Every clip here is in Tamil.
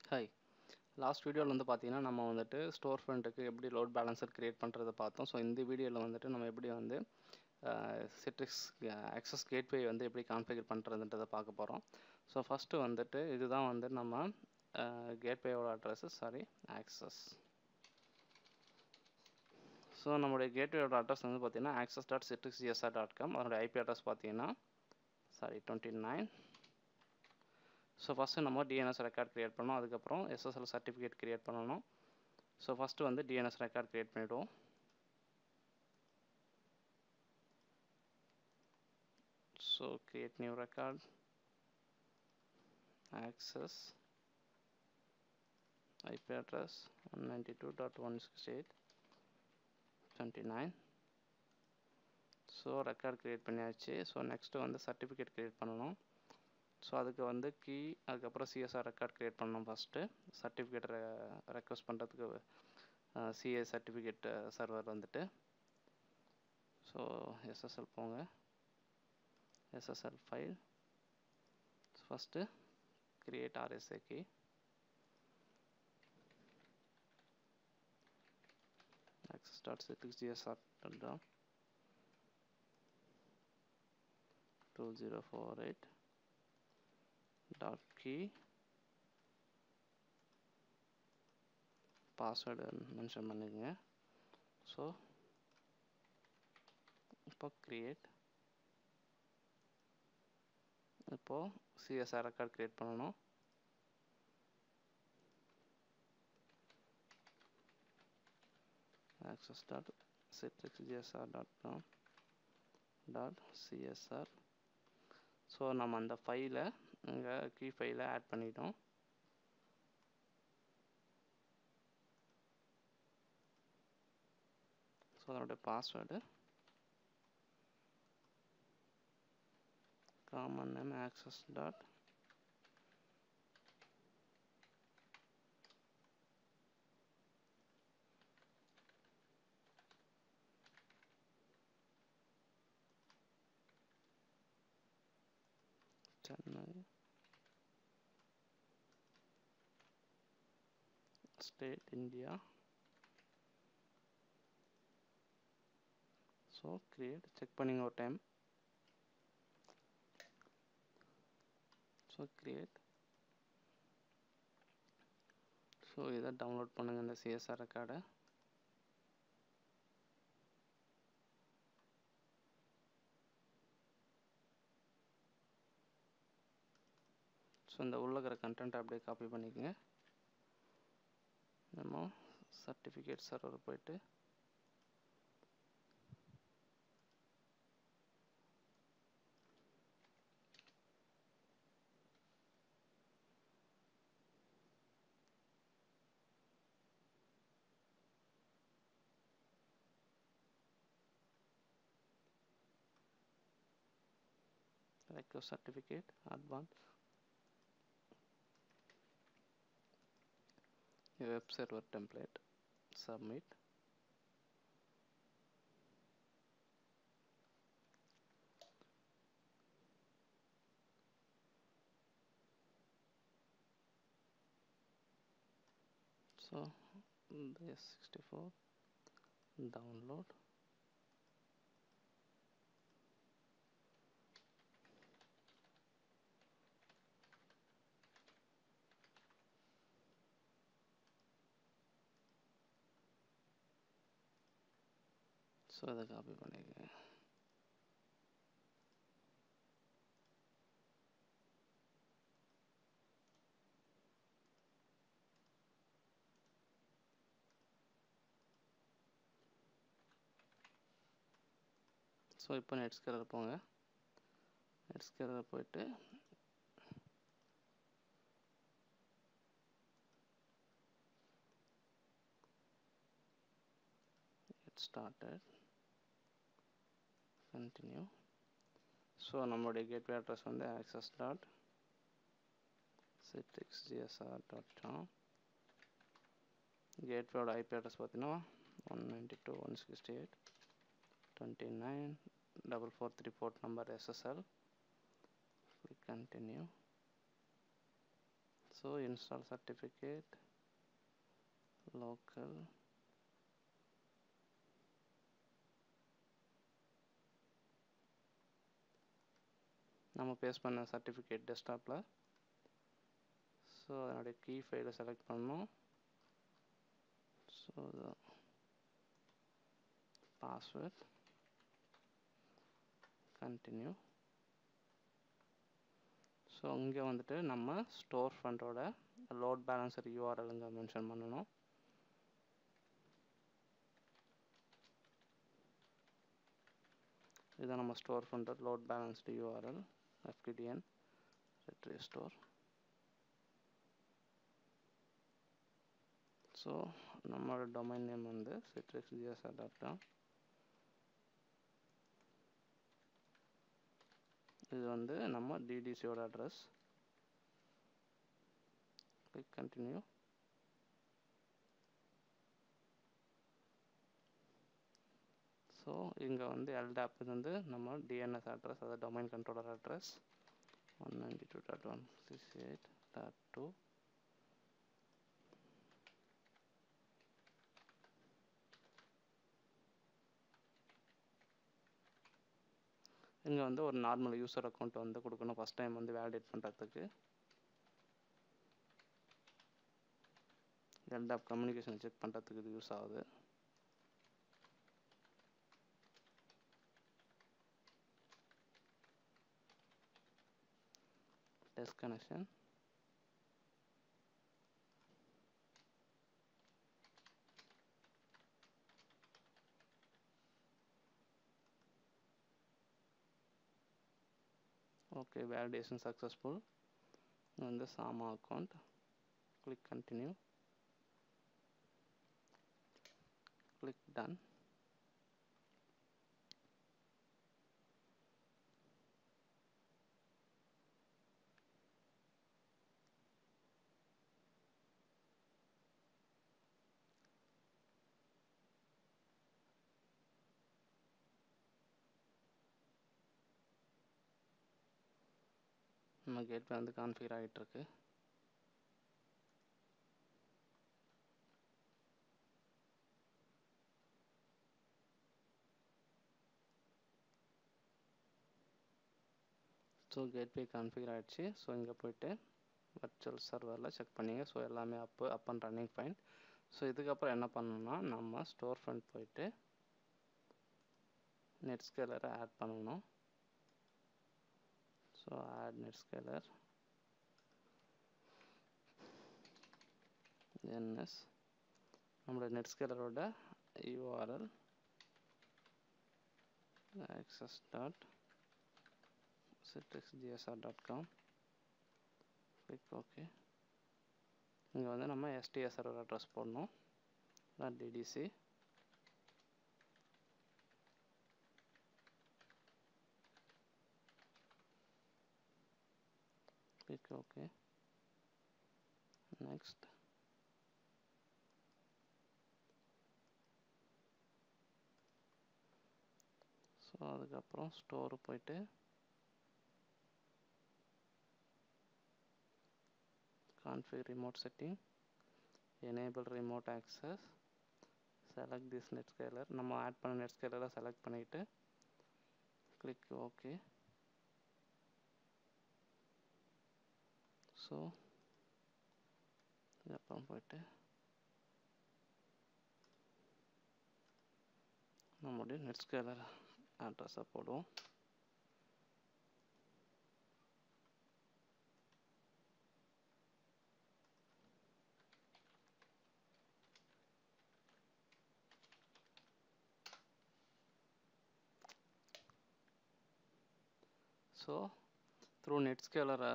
ஹாய். லாஸ்ட் வீடியோவில் வந்து பார்த்தீங்கன்னா, நம்ம வந்துட்டு ஸ்டோர் ஃப்ரண்ட்டுக்கு எப்படி லோட் பேலன்சர் கிரியேட் பண்ணுறத பார்த்தோம். ஸோ இந்த வீடியோவில் வந்துட்டு நம்ம எப்படி வந்து சிட்ரிக்ஸ் ஆக்சஸ் கேட்வே வந்து எப்படி கான்ஃபிகர் பண்ணுறதுன்றதை பார்க்க போகிறோம். ஸோ ஃபஸ்ட்டு வந்துட்டு இதுதான் வந்து நம்ம கேட்வேயோட அட்ரஸு ஆக்சஸ். ஸோ நம்மளுடைய கேட்வேயோட அட்ரஸ் வந்து பார்த்தீங்கன்னா access.citrixgsr.com. அதனுடைய ஐபி அட்ரஸ் பார்த்தீங்கன்னா 29. ஸோ ஃபஸ்ட்டு நம்ம டிஎன்எஸ் ரெக்கார்ட் க்ரியேட் பண்ணோம். அதுக்கப்புறம் எஸ்எஸ்எல் சர்டிஃபிகேட் க்ரியேட் பண்ணணும். ஸோ ஃபஸ்ட்டு வந்து டிஎன்எஸ் ரெக்கார்ட் க்ரியேட் பண்ணிவிடுவோம். So create new record, access, IP address 192.168.29. So record create பண்ணியாச்சு. ஸோ நெக்ஸ்ட்டு வந்து சர்டிஃபிகேட் க்ரியேட் பண்ணணும். ஸோ அதுக்கு வந்து கீ, அதுக்கப்புறம் சிஎஸ்ஆர் ரெக்கார்ட் க்ரியேட் பண்ணணும். ஃபஸ்ட்டு சர்டிஃபிகேட் ரெக்வஸ்ட் பண்ணுறதுக்கு சிஏ சர்டிஃபிகேட் சர்வர் வந்துட்டு. ஸோ எஸ்எஸ்எல் போங்க, SSL file, first create RSA key, access.citrixgsr.com 2048.key, password mention பண்ணிக்கங்க. ஸோ இப்போ create, இப்போது சிஎஸ்ஆர் ரெக்கார்ட் க்ரியேட் பண்ணணும். access.citrixgsr.com.csr. ஸோ நம்ம அந்த ஃபைலை இங்கே கீ ஃபைலை ஆட் பண்ணிட்டோம். ஸோ அதோடைய password common name access dot Chennai state India. So create, check பண்ணிங்க ஒரு டைம். ஸோ create, ஸோ இதை டவுன்லோட் பண்ணுங்கள் இந்த சிஎஸ்ஆர் ரெக்கார்டை. ஸோ இந்த உள்ள இருக்கிற கண்டென்ட் அப்படியே காப்பி பண்ணிக்கோங்க. நம்ம சர்டிஃபிகேட் சர்வர் போயிட்டு request certificate advance web server template submit. So இந்த S64 download. ஸோ இதை காப்பி பண்ணிக்கங்க. ஸோ இப்போ நெட்ஸ்கேலர் போங்க. நெட்ஸ்கேலர் போயிட்டு get started, continue. ஸோ நம்மளுடைய கேட்வே அட்ரஸ் வந்து access.citrixgsr.com. கேட்வேயோட ஐபி அட்ரஸ் பார்த்தீங்கன்னா 192.168.29 port number SSL. Click continue. So so install certificate local நம்ம பேஸ்ட் பண்ண சர்டிஃபிகேட் டெஸ்க்டாப்பில். ஸோ அதனுடைய கீ ஃபைலை செலக்ட் பண்ணணும். So password continue. ஸோ இங்கே வந்துட்டு நம்ம ஸ்டோர் ஃப்ரண்டோட லோட் பேலன்சர் URL இங்கே மென்ஷன் பண்ணணும். இதுதான் நம்ம ஸ்டோர் ஃப்ரண்டோட load balanced URL FTDN retrieve store. So நம்மளோட டொமைன் நேம் வந்து citrixgsr.com. இது வந்து நம்ம DDCயோட அட்ரஸ். Click continue. ஸோ இங்கே வந்து LDAP இது வந்து நம்ம DNS அட்ரஸ், அதாவது டொமைன் கண்ட்ரோலர் அட்ரஸ் 192.168.2. இங்கே வந்து ஒரு நார்மல் யூசர் அக்கௌண்ட் வந்து கொடுக்கணும் ஃபஸ்ட் டைம் வந்து வேலிடேட் பண்ணுறதுக்கு. LDAP கம்யூனிகேஷன் செக் பண்ணுறதுக்கு இது யூஸ் ஆகுது. Desk connection. Okay, validation successful. வந்து சாமா account. Click continue. click done. நம்ம கேட்வே வந்து கான்ஃபிகர் ஆகிட்டு இருக்கு. ஸோ கேட்வே கான்ஃபிகர் ஆகிடுச்சு. ஸோ இங்கே போய்ட்டு வர்ச்சுவல் சர்வரில் செக் பண்ணிங்க. ஸோ எல்லாமே up and running fine. So இதுக்கப்புறம் என்ன பண்ணணும்னா நம்ம ஸ்டோர் ஃப்ரண்ட் போயிட்டு நெட்ஸ்கேலரை ஆட் பண்ணணும். ஸோ ஆட் நெட்ஸ்கேலர் என்எஸ் நம்மளோட நெட்ஸ்கேலரோட URL access.citrixgsr.com. Click okay. இங்கே வந்து நம்ம STS சர்வர் அட்ரஸ் போடணும். DDC. Click okay. Next. So அதுக்கப்புறம் ஸ்டோரு போயிட்டு configure remote setting, enable remote access, select this netscaler. நம்ம ஆட் பண்ண நெட்ஸ்கேலரை செலக்ட் பண்ணிட்டு கிளிக் ஓகே. ஸோ அப்புறம் போயிட்டு நம்மளுடைய நெட்ஸ்கேலர் அட்ரஸை போடுவோம். ஸோ த்ரூ நெட்ஸ்கேலரை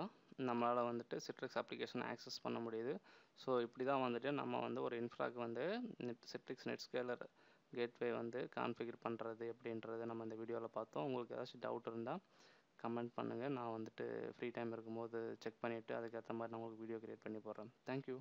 நம்மளால் வந்துட்டு சிட்ரிக்ஸ் அப்ளிகேஷன் ஆக்சஸ் பண்ண முடியுது. ஸோ இப்படி தான் வந்துட்டு நம்ம வந்து ஒரு இன்ஃப்ராக்கு வந்து சிட்ரிக்ஸ் நெட்ஸ்கேலர் கேட்வே வந்து கான்ஃபிகர் பண்ணுறது எப்படின்றது நம்ம இந்த வீடியோவில் பார்த்தோம். உங்களுக்கு ஏதாச்சும் டவுட் இருந்தால் கமெண்ட் பண்ணுங்கள். நான் வந்துட்டு ஃப்ரீ டைம் இருக்கும்போது செக் பண்ணிவிட்டு அதுக்கேற்ற மாதிரி நான் உங்களுக்கு வீடியோ க்ரியேட் பண்ணி போடுறேன். தேங்க்யூ.